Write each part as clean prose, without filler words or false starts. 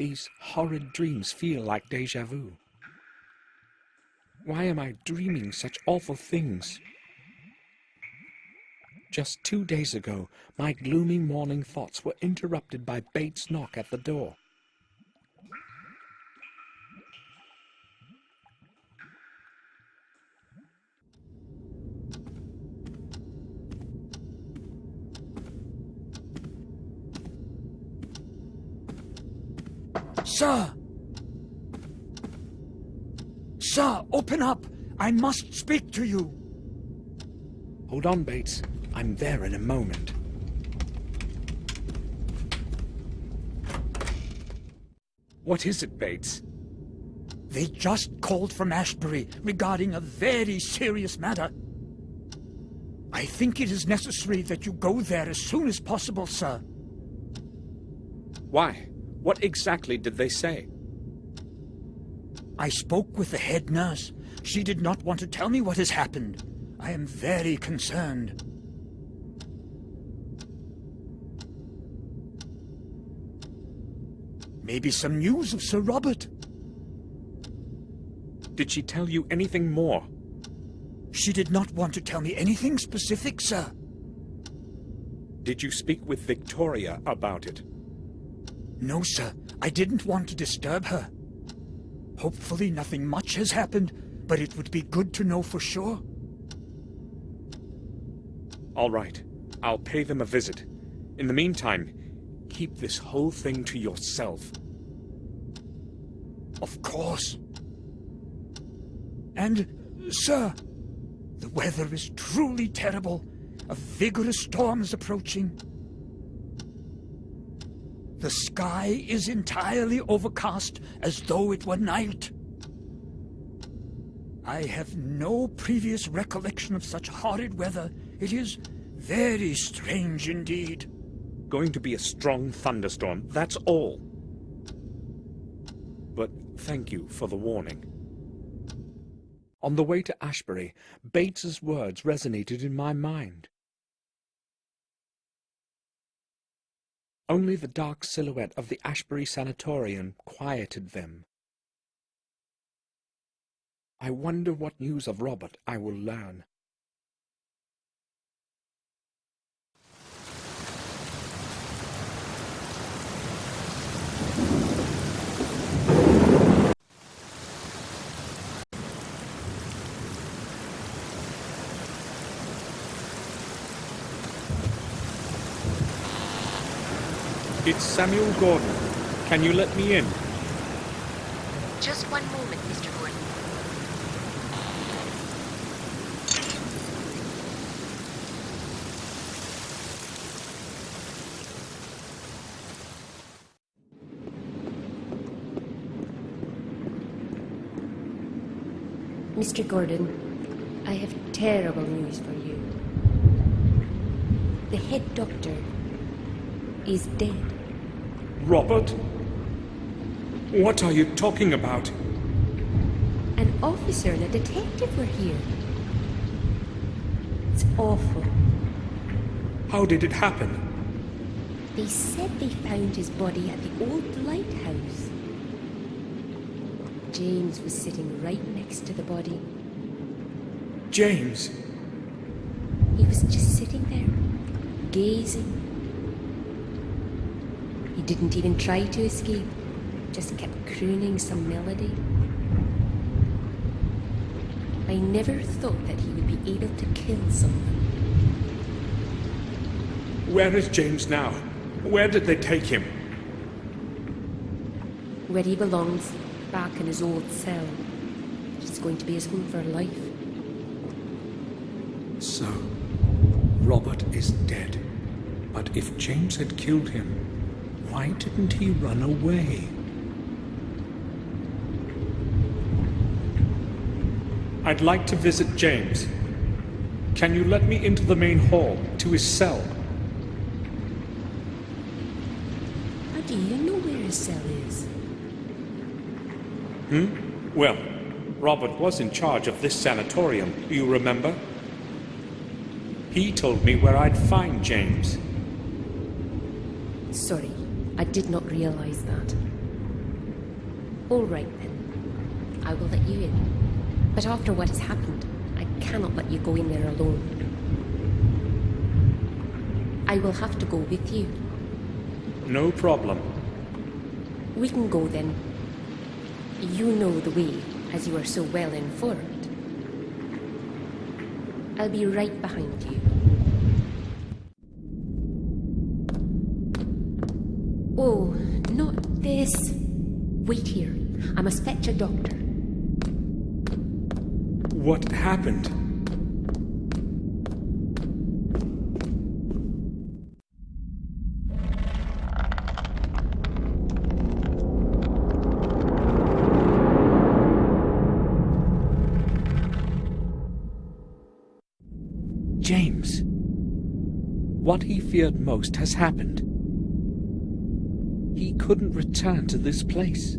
These horrid dreams feel like déjà vu. Why am I dreaming such awful things? Just 2 days ago, my gloomy morning thoughts were interrupted by Bates' knock at the door. Sir! Sir, open up! I must speak to you! Hold on, Bates. I'm there in a moment. What is it, Bates? They just called from Ashbury regarding a very serious matter. I think it is necessary that you go there as soon as possible, sir. Why? What exactly did they say? I spoke with the head nurse. She did not want to tell me what has happened. I am very concerned. Maybe some news of Sir Robert. Did she tell you anything more? She did not want to tell me anything specific, sir. Did you speak with Victoria about it? No, sir. I didn't want to disturb her. Hopefully nothing much has happened, but it would be good to know for sure. All right. I'll pay them a visit. In the meantime, keep this whole thing to yourself. Of course. And, sir, the weather is truly terrible. A vigorous storm is approaching. The sky is entirely overcast as though it were night. I have no previous recollection of such horrid weather. It is very strange indeed. Going to be a strong thunderstorm, that's all. But thank you for the warning. On the way to Ashbury, Bates's words resonated in my mind. Only the dark silhouette of the Ashbury sanatorium quieted them. I wonder what news of Robert I will learn. It's Samuel Gordon. Can you let me in? Just one moment, Mr. Gordon. Mr. Gordon, I have terrible news for you. The head doctor is dead. Robert? What are you talking about? An officer and a detective were here. It's awful. How did it happen? They said they found his body at the old lighthouse. James was sitting right next to the body. James? He was just sitting there, gazing. He didn't even try to escape, just kept crooning some melody. I never thought that he would be able to kill someone. Where is James now? Where did they take him? Where he belongs, back in his old cell. It's going to be his home for life. So, Robert is dead. But if James had killed him, why didn't he run away? I'd like to visit James. Can you let me into the main hall, to his cell? How do you know where his cell is? Well, Robert was in charge of this sanatorium, do you remember? He told me where I'd find James. Sorry, I did not realize that. All right, then. I will let you in. But after what has happened, I cannot let you go in there alone. I will have to go with you. No problem. We can go then. You know the way, as you are so well informed. I'll be right behind you. Oh, not this. Wait here. I must fetch a doctor. What happened? James. What he feared most has happened. He couldn't return to this place.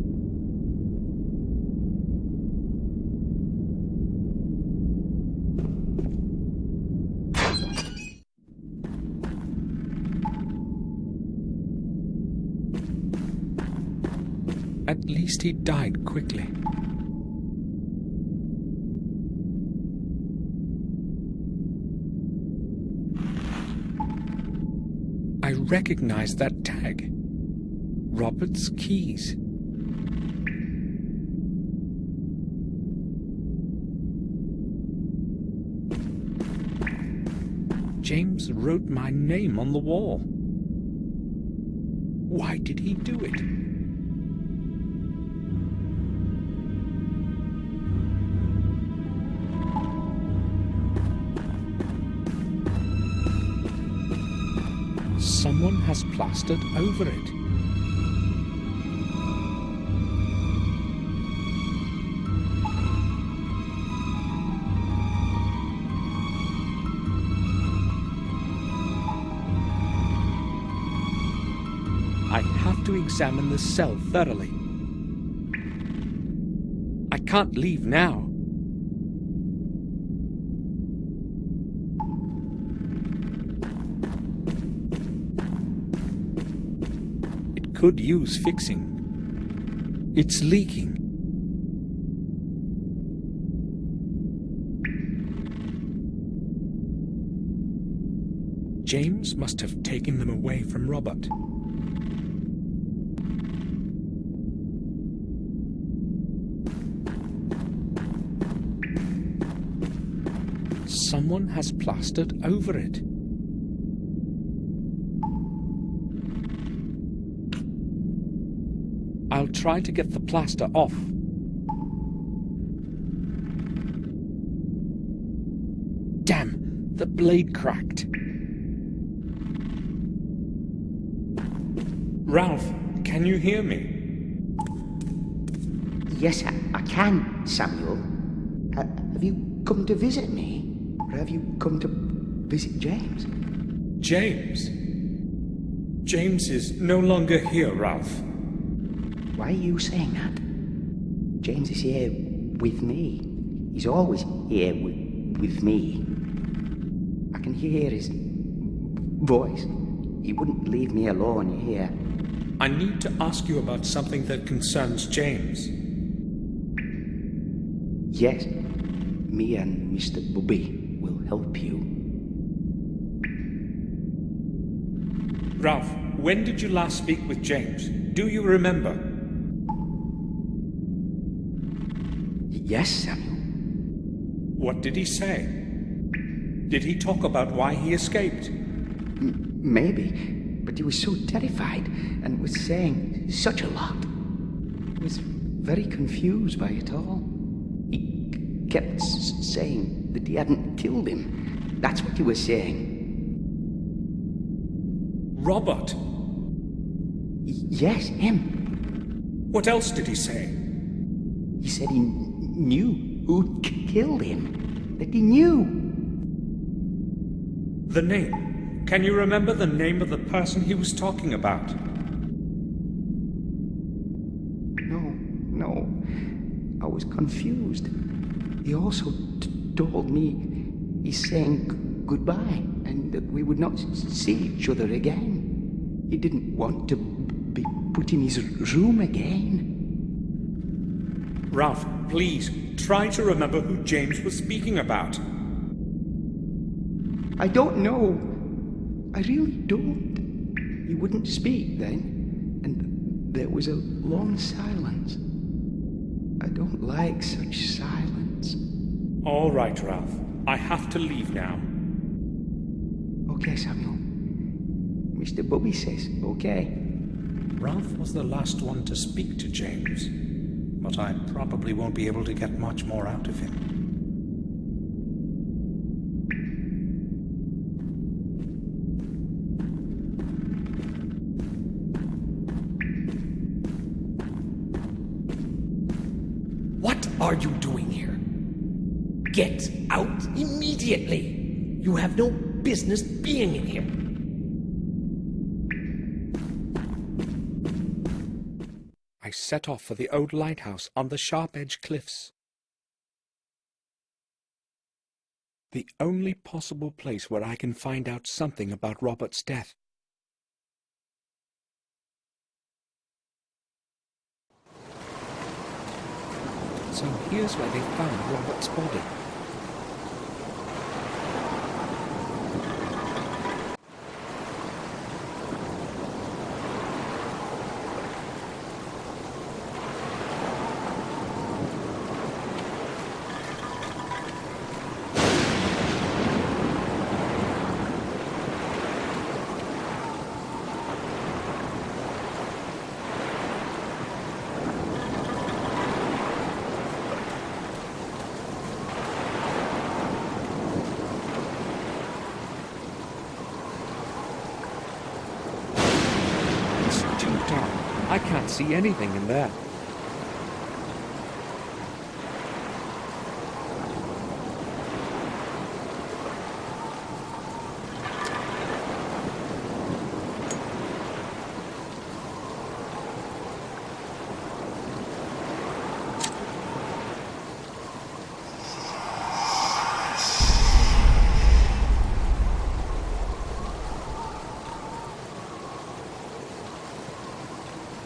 At least he died quickly. I recognize that tag. Robert's keys. James wrote my name on the wall. Why did he do it? Someone has plastered over it. I have to examine the cell thoroughly. I can't leave now. Could use fixing. It's leaking. James must have taken them away from Robert. Someone has plastered over it. I'll try to get the plaster off. Damn, the blade cracked. Ralph, can you hear me? Yes, I can, Samuel. Have you come to visit me? Or have you come to visit James? James? James is no longer here, Ralph. Why are you saying that? James is here with me. He's always here with me. I can hear his voice. He wouldn't leave me alone here. I need to ask you about something that concerns James. Yes, me and Mr. Bubby will help you. Ralph, when did you last speak with James? Do you remember? Yes, Samuel. What did he say? Did he talk about why he escaped? Maybe, but he was so terrified and was saying such a lot. I was very confused by it all. He kept saying that he hadn't killed him. That's what he was saying. Robert? Yes, him. What else did he say? He said he knew who killed him. That he knew. The name. Can you remember the name of the person he was talking about? No. I was confused. He also told me he's saying goodbye and that we would not see each other again. He didn't want to be put in his room again. Ralph, please, try to remember who James was speaking about. I don't know. I really don't. He wouldn't speak then, and there was a long silence. I don't like such silence. All right, Ralph. I have to leave now. Okay, Samuel. Mr. Bubby says okay. Ralph was the last one to speak to James, but I probably won't be able to get much more out of him. What are you doing here? Get out immediately! You have no business being in here. I set off for the old lighthouse on the sharp-edged cliffs. The only possible place where I can find out something about Robert's death. So here's where they found Robert's body. I can't see anything in there.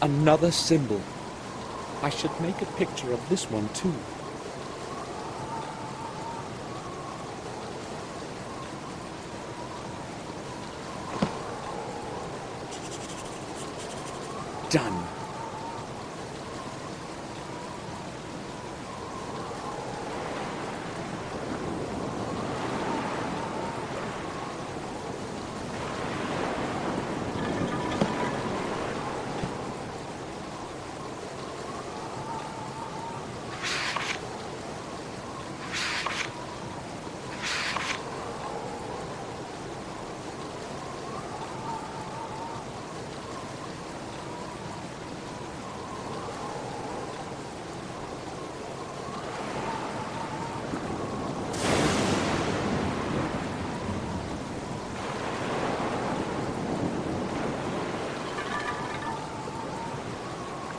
Another symbol. I should make a picture of this one too. Done.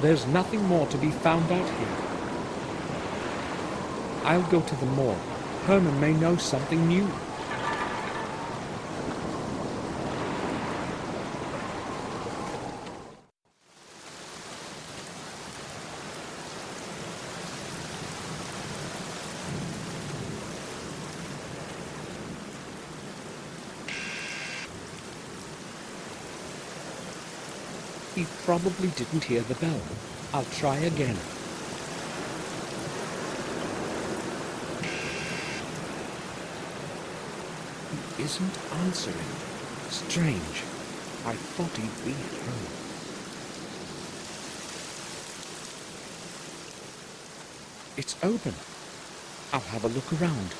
There's nothing more to be found out here. I'll go to the morgue. Herman may know something new. He probably didn't hear the bell. I'll try again. He isn't answering. Strange. I thought he'd be at home. It's open. I'll have a look around.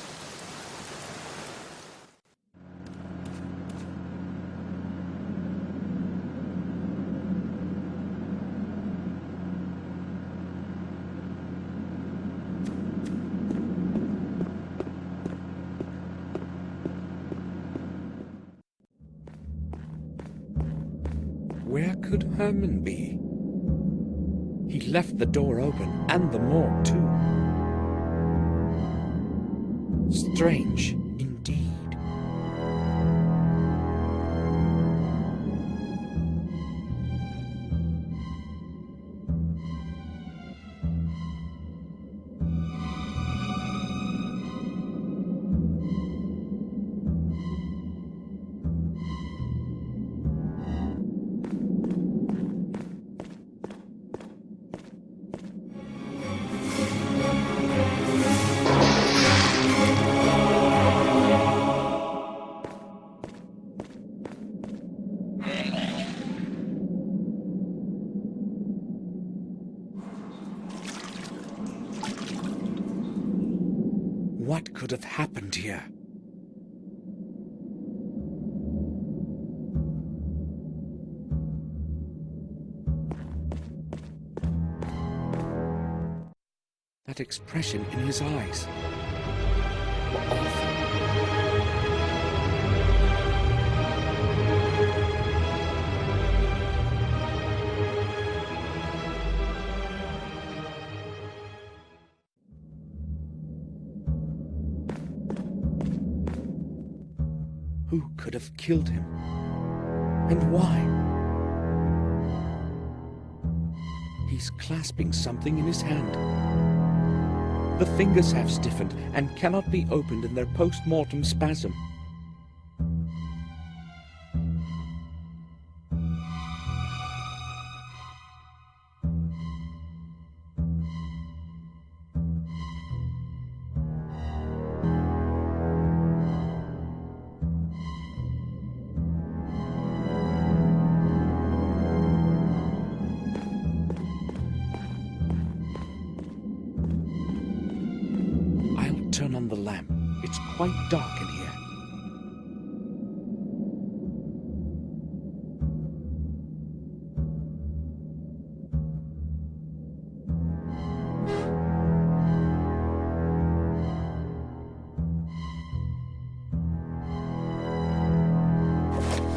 Where could Herman be? He left the door open, and the morgue too. Strange indeed. could have happened here? That expression in his eyes were awful. Who could have killed him? And why? He's clasping something in his hand. The fingers have stiffened and cannot be opened in their post-mortem spasm. Turn on the lamp. It's quite dark in here.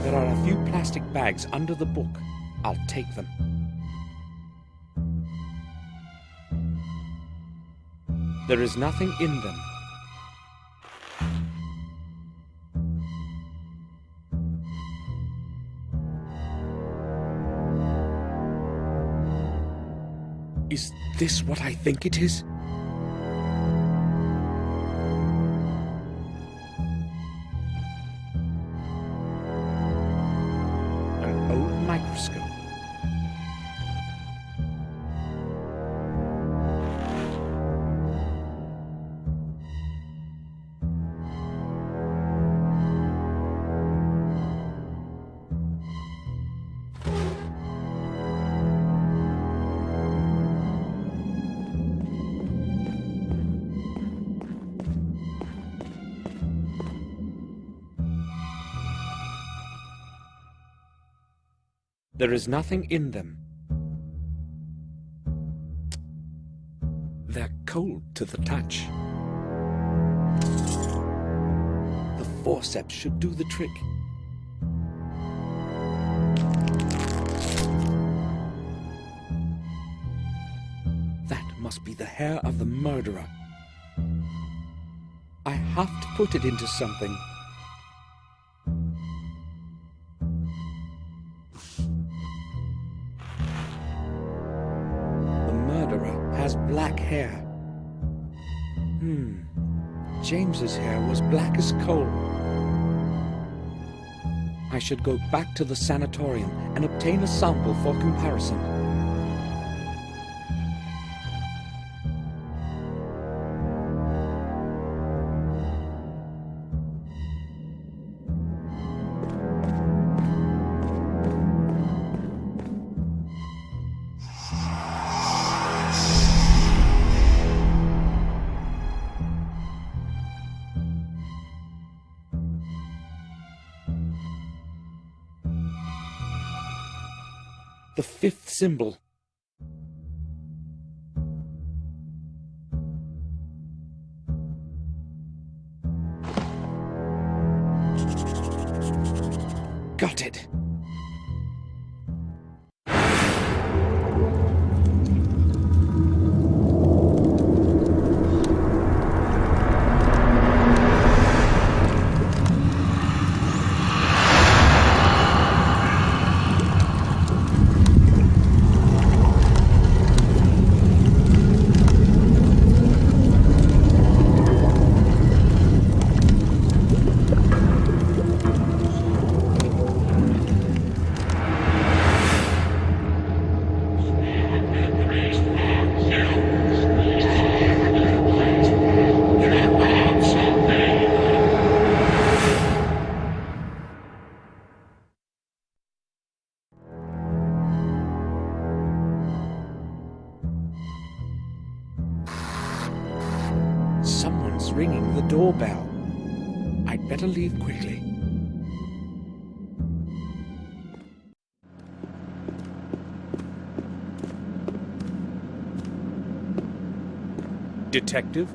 There are a few plastic bags under the book. I'll take them. There is nothing in them. Is this what I think it is? An old microscope. There is nothing in them. They're cold to the touch. The forceps should do the trick. That must be the hair of the murderer. I have to put it into something. Has black hair. James's hair was black as coal. I should go back to the sanatorium and obtain a sample for comparison. The fifth symbol. Got it. ringing the doorbell. I'd better leave quickly. Detective?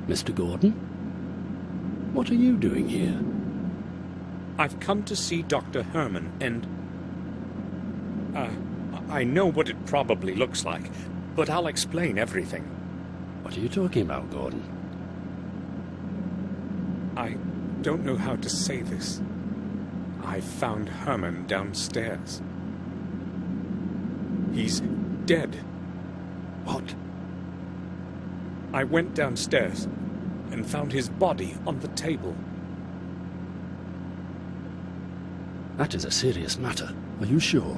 Mr. Gordon? What are you doing here? I've come to see Dr. Herman, and... I know what it probably looks like, but I'll explain everything. What are you talking about, Gordon? I don't know how to say this. I found Herman downstairs. He's dead. What? I went downstairs and found his body on the table. That is a serious matter. Are you sure?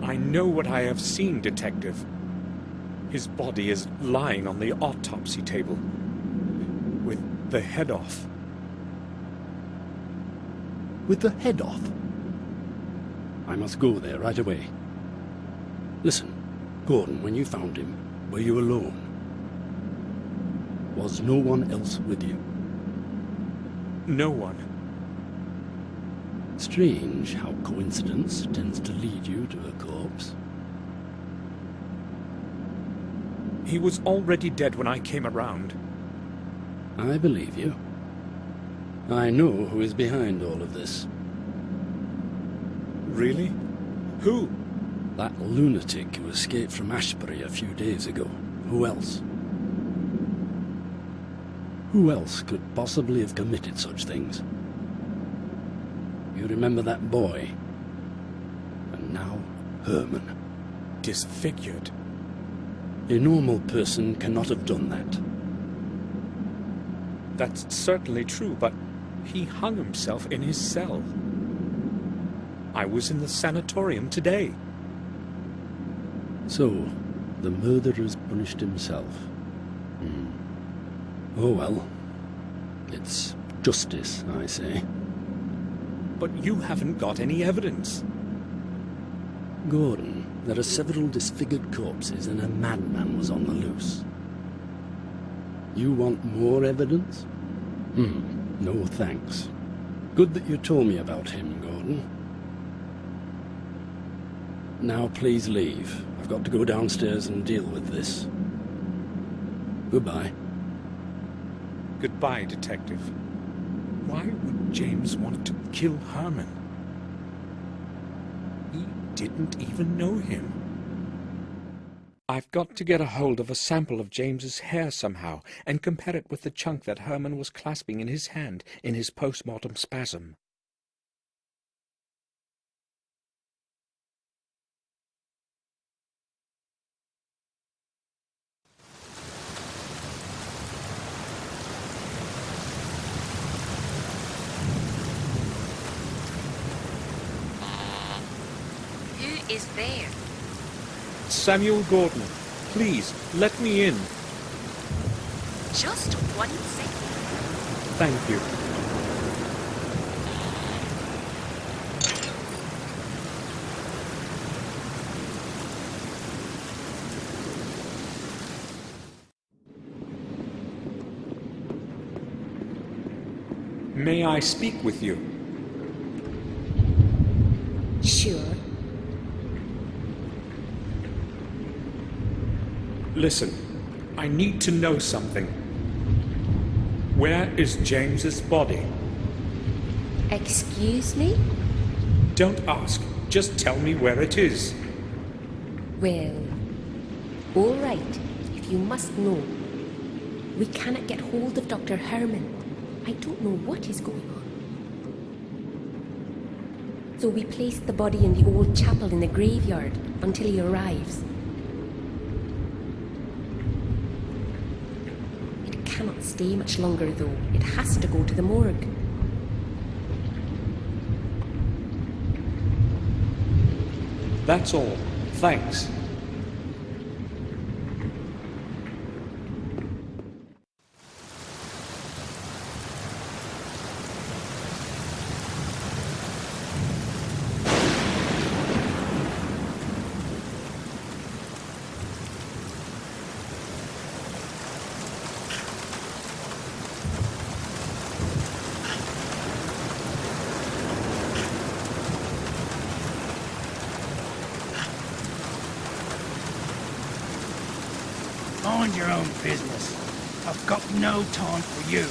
I know what I have seen, Detective. His body is lying on the autopsy table, with the head off. With the head off? I must go there right away. Listen, Gordon, when you found him, were you alone? Was no one else with you? No one. Strange how coincidence tends to lead you to a corpse. He was already dead when I came around. I believe you. I know who is behind all of this. Really? Who? That lunatic who escaped from Ashbury a few days ago. Who else? Who else could possibly have committed such things? You remember that boy? And now, Herman. Disfigured. A normal person cannot have done that. That's certainly true, but he hung himself in his cell. I was in the sanatorium today. So, the murderer's punished himself. Oh well. It's justice, I say. But you haven't got any evidence. Gordon, there are several disfigured corpses and a madman was on the loose. You want more evidence? No thanks. Good that you told me about him, Gordon. Now please leave. I've got to go downstairs and deal with this. Goodbye. Goodbye, Detective. Why would James want to kill Herman? He didn't even know him. I've got to get a hold of a sample of James's hair somehow and compare it with the chunk that Herman was clasping in his hand in his post-mortem spasm. Who is there? Samuel Gordon, please, let me in. Just 1 second. Thank you. May I speak with you? Sure. Listen, I need to know something. Where is James's body? Excuse me? Don't ask, just tell me where it is. Well, all right, if you must know. We cannot get hold of Dr. Herman. I don't know what is going on. So we placed the body in the old chapel in the graveyard until he arrives. It cannot stay much longer, though. It has to go to the morgue. That's all. Thanks. Mind your own business. I've got no time for you.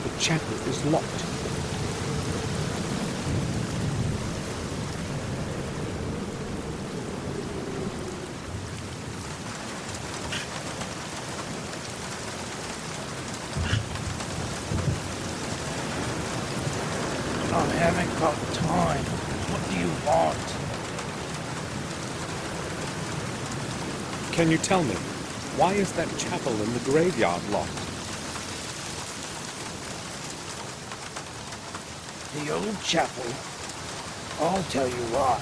The chapel is locked. I haven't got time. What do you want? Can you tell me, why is that chapel in the graveyard locked? The old chapel? I'll tell you why.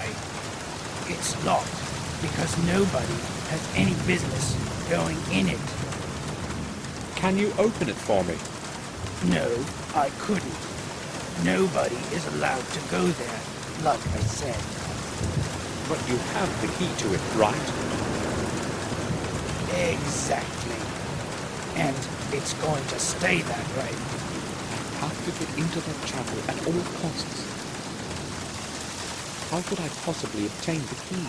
It's locked because nobody has any business going in it. Can you open it for me? No, I couldn't. Nobody is allowed to go there, like I said. But you have the key to it, right? Exactly. And it's going to stay that way. I have to get into that chapel at all costs. How could I possibly obtain the key?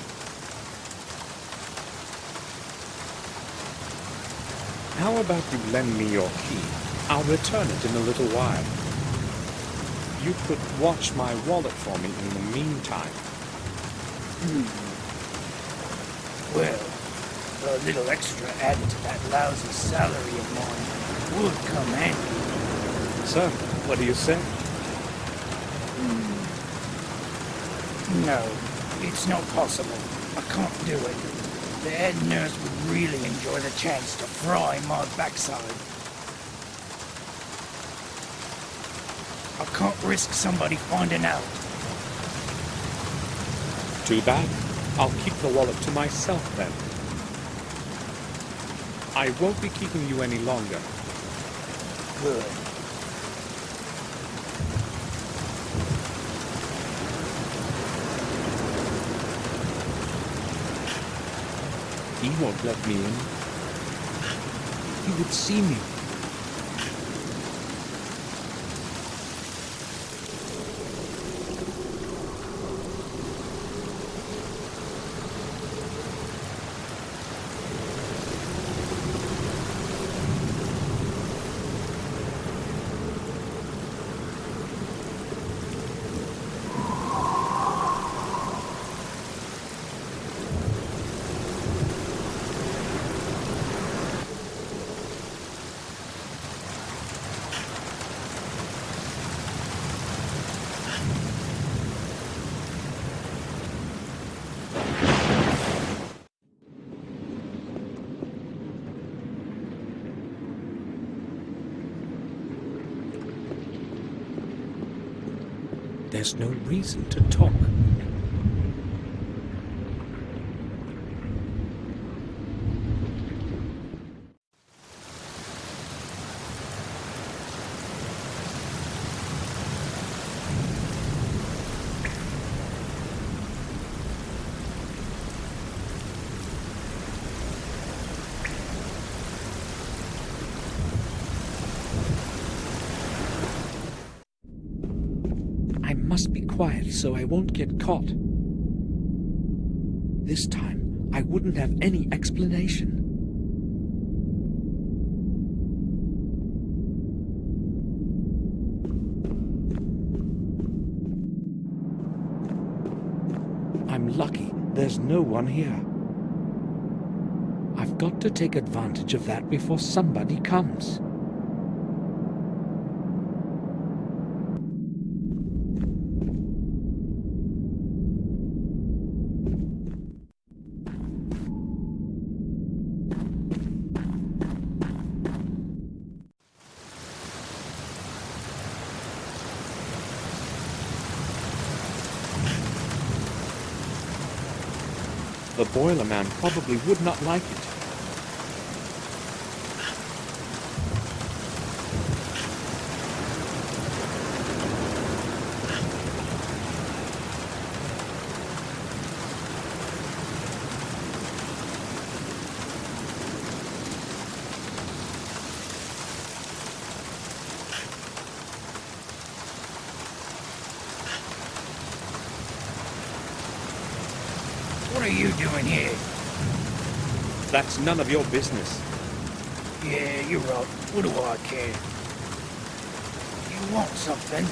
How about you lend me your key? I'll return it in a little while. You could watch my wallet for me in the meantime. Well, a little extra added to that lousy salary of mine would come handy. Sir, what do you say? No, it's not possible. I can't do it. The head nurse would really enjoy the chance to fry my backside. I can't risk somebody finding out. Too bad. I'll keep the wallet to myself then. I won't be keeping you any longer. Good. He won't let me in. He would see me. There's no reason to talk. I must be quiet so I won't get caught. This time, I wouldn't have any explanation. I'm lucky there's no one here. I've got to take advantage of that before somebody comes. The boiler man probably would not like it. What are you doing here? That's none of your business. Yeah, you're right. What do I care? You want something?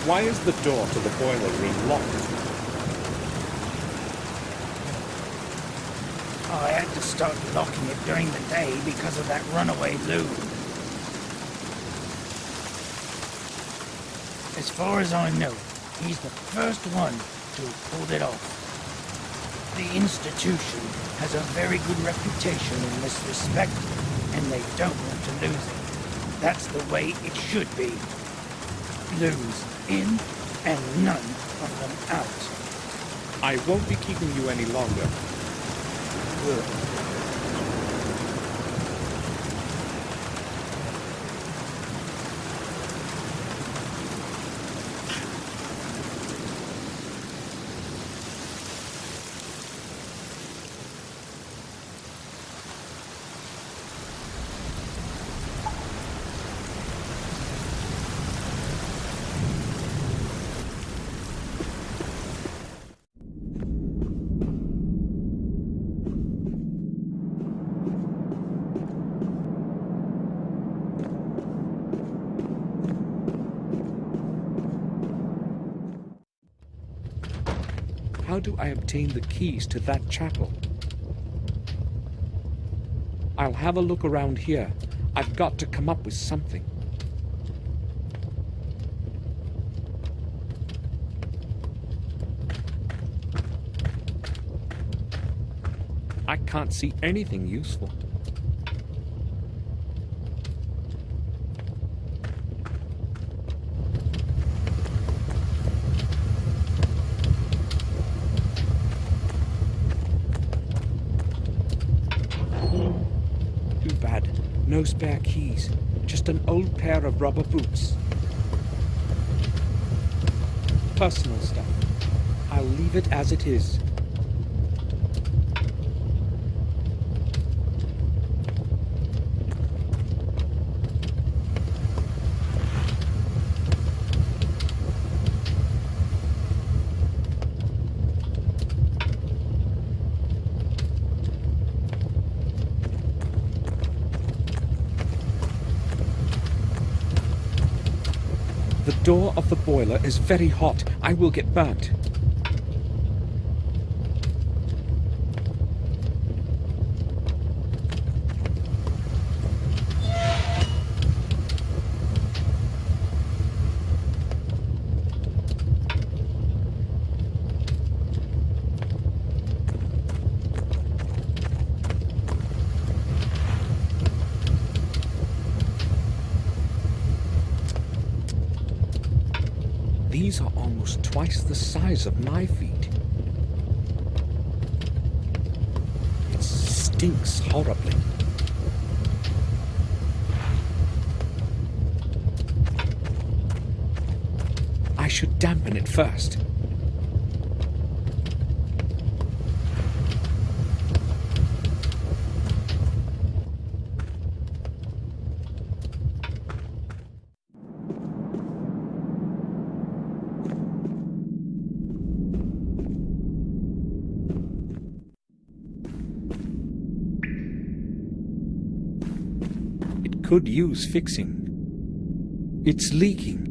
Why is the door to the boiler room locked? I had to start locking it during the day because of that runaway loon. As far as I know, he's the first one to have pulled it off. The institution has a very good reputation in this respect, and they don't want to lose it. That's the way it should be. Loons in and none of them out. I won't be keeping you any longer. Good. How do I obtain the keys to that chapel? I'll have a look around here. I've got to come up with something. I can't see anything useful. Too bad. No spare keys. Just an old pair of rubber boots. Personal stuff. I'll leave it as it is. The door of the boiler is very hot. I will get burnt. These are almost twice the size of my feet. It stinks horribly. I should dampen it first. Could use fixing. It's leaking.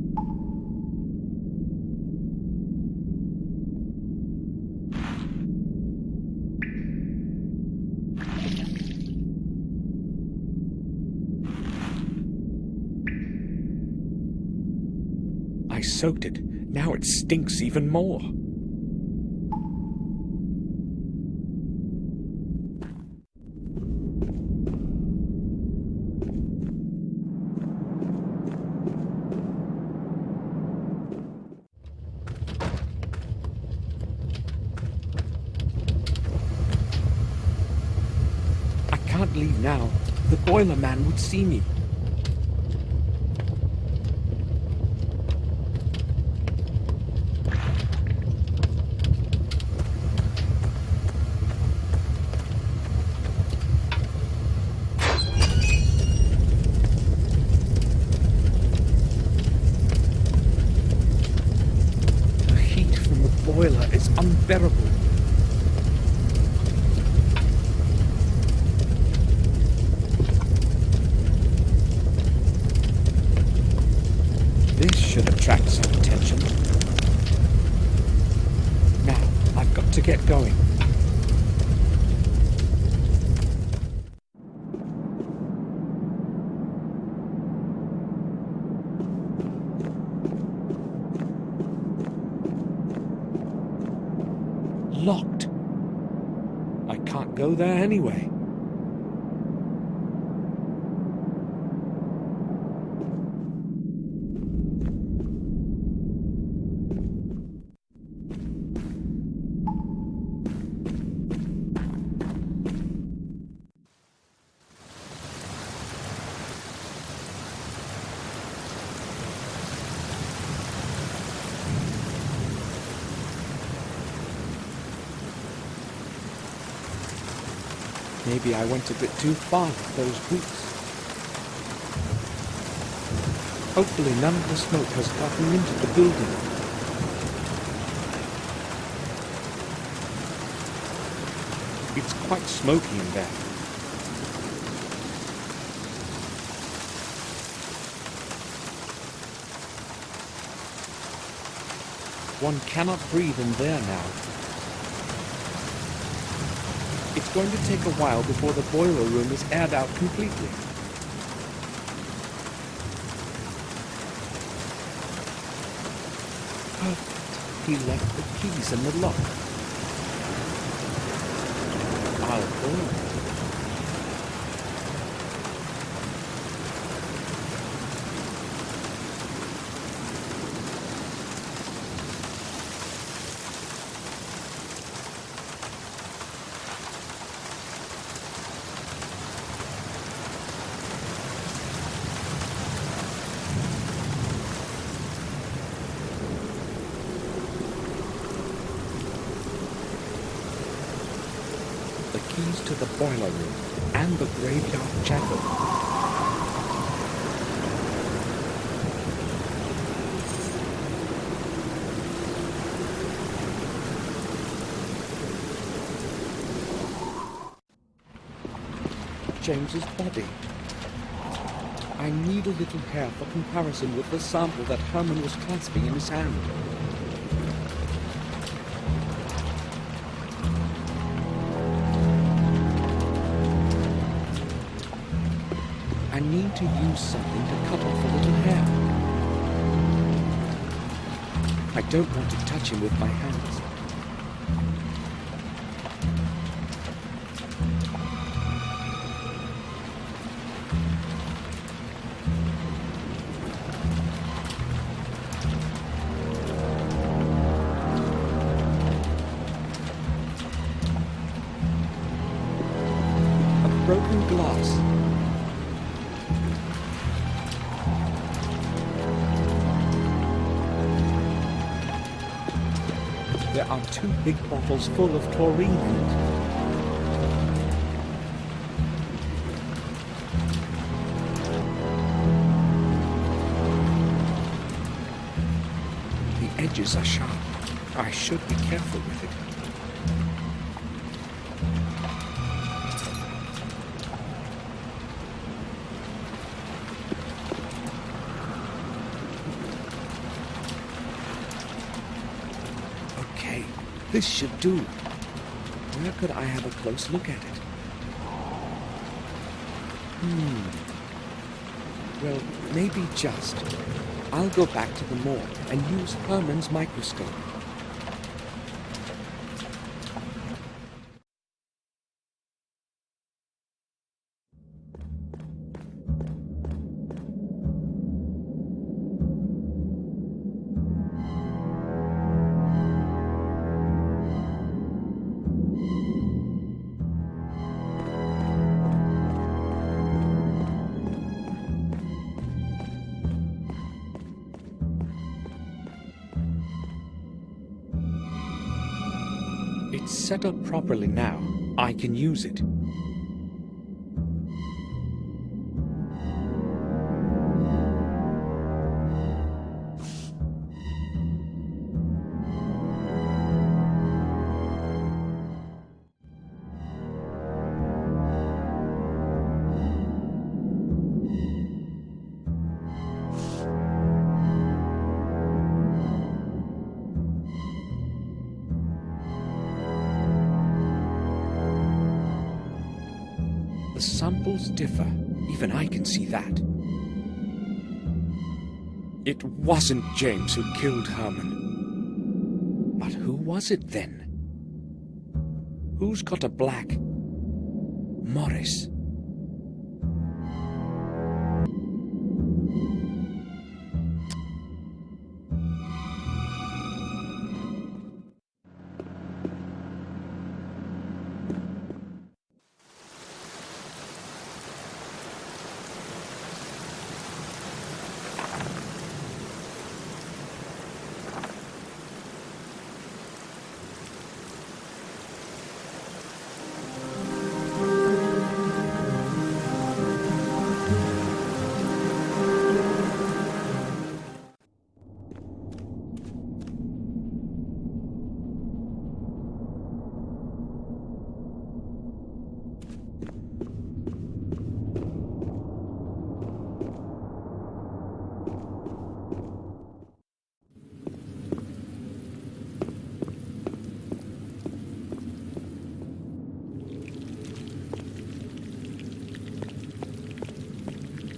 I soaked it. Now it stinks even more. leave now. The boiler man would see me. The heat from the boiler is unbearable. This should attract some attention. Now, I've got to get going. Locked. I can't go there anyway. Maybe I went a bit too far with those boots. Hopefully none of the smoke has gotten into the building. It's quite smoky in there. One cannot breathe in there now. It's going to take a while before the boiler room is aired out completely. Perfect. He left the keys in the lock. I'll go. Keys to the boiler room and the graveyard chapel. James's body. I need a little hair for comparison with the sample that Herman was clasping in his hand. I need to use something to cut off a little hair. I don't want to touch him with my hands. A broken glass. There are 2 big bottles full of taurine in it. The edges are sharp. I should be careful with it. This should do. Where could I have a close look at it? Well, maybe just. I'll go back to the morgue and use Herman's microscope. It's set up properly now. I can use it. The samples differ. Even I can see that. It wasn't James who killed Herman. But who was it then? Who's got a black? Morris.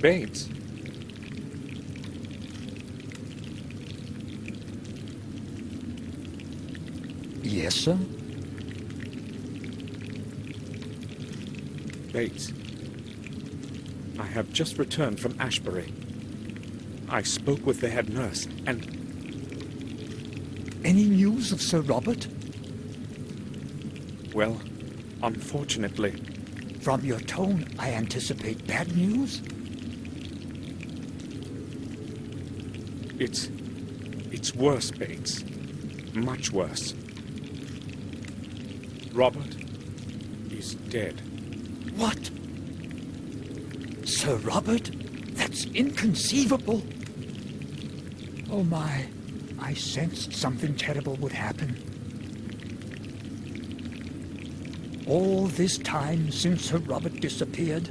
Bates. Yes, sir? Bates. I have just returned from Ashbury. I spoke with the head nurse, and Any news of Sir Robert? well, unfortunately, From your tone, I anticipate bad news. it's worse, Bates. Much worse. Robert is dead. What? Sir Robert? That's inconceivable. Oh my, I sensed something terrible would happen. All this time since Sir Robert disappeared.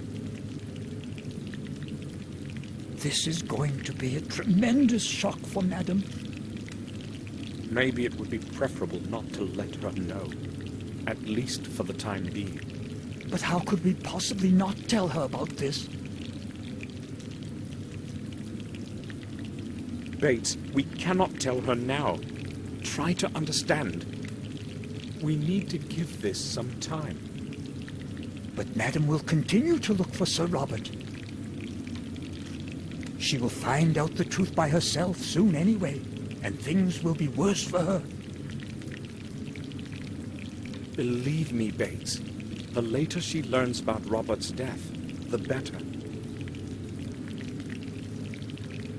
This is going to be a tremendous shock for Madam. Maybe it would be preferable not to let her know, at least for the time being. But how could we possibly not tell her about this? Bates, we cannot tell her now. Try to understand. We need to give this some time. But Madam will continue to look for Sir Robert. She will find out the truth by herself soon anyway, and things will be worse for her. Believe me, Bates, the later she learns about Robert's death, the better.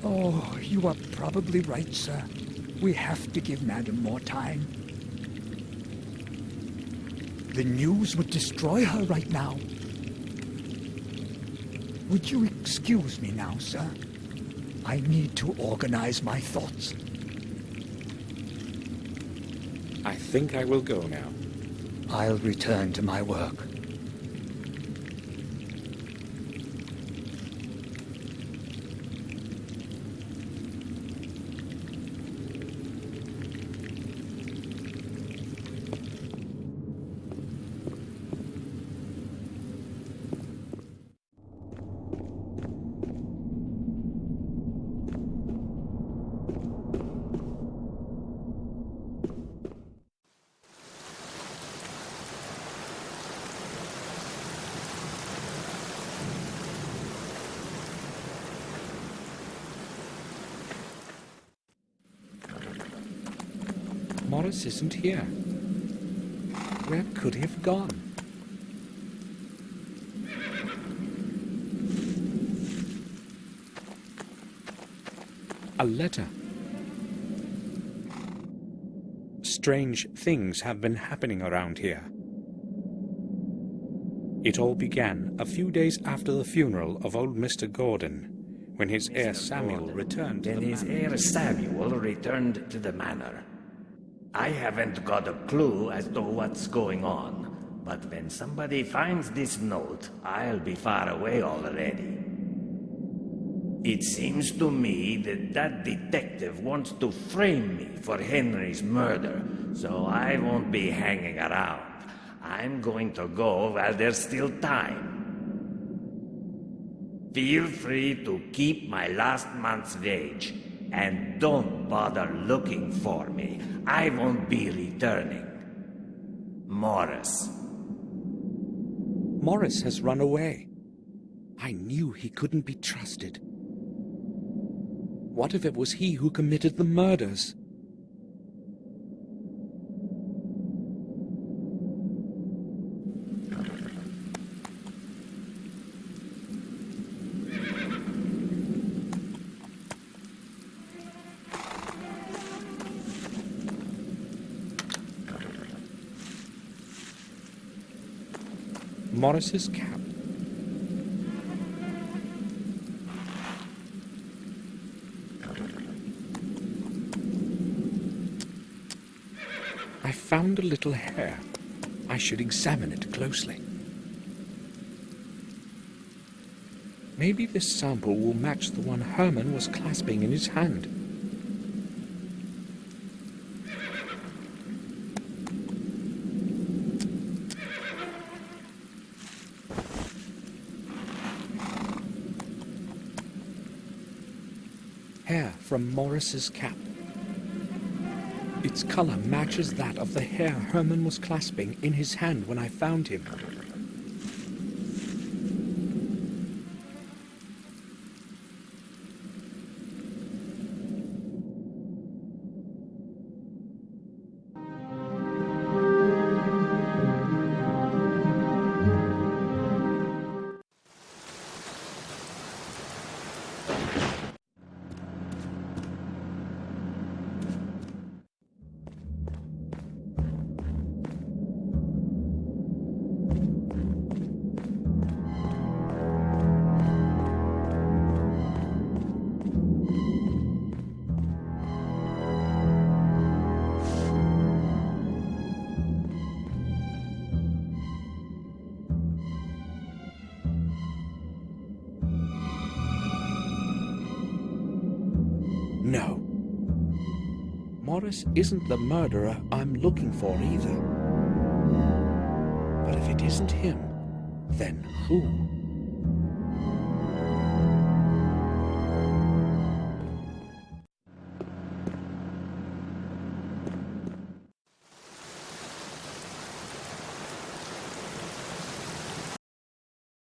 Oh, you are probably right, sir. We have to give Madam more time. The news would destroy her right now. Would you excuse me now, sir? I need to organize my thoughts. I think I will go now. I'll return to my work. Morris isn't here. Where could he have gone? A letter. Strange things have been happening around here. It all began a few days after the funeral of old Mr. Gordon, when his heir Samuel returned to the Then his manor. heir Samuel returned to the manor. I haven't got a clue as to what's going on, but when somebody finds this note, I'll be far away already. It seems to me that detective wants to frame me for Henry's murder, so I won't be hanging around. I'm going to go while there's still time. Feel free to keep my last month's wage, and don't bother looking for me. I won't be returning. Morris. Morris has run away. I knew he couldn't be trusted. What if it was he who committed the murders? Morris's cap. I found a little hair. I should examine it closely. Maybe this sample will match the one Herman was clasping in his hand. Hair from Morris's cap. Its color matches that of the hair Herman was clasping in his hand when I found him. No. Morris isn't the murderer I'm looking for either. But if it isn't him, then who?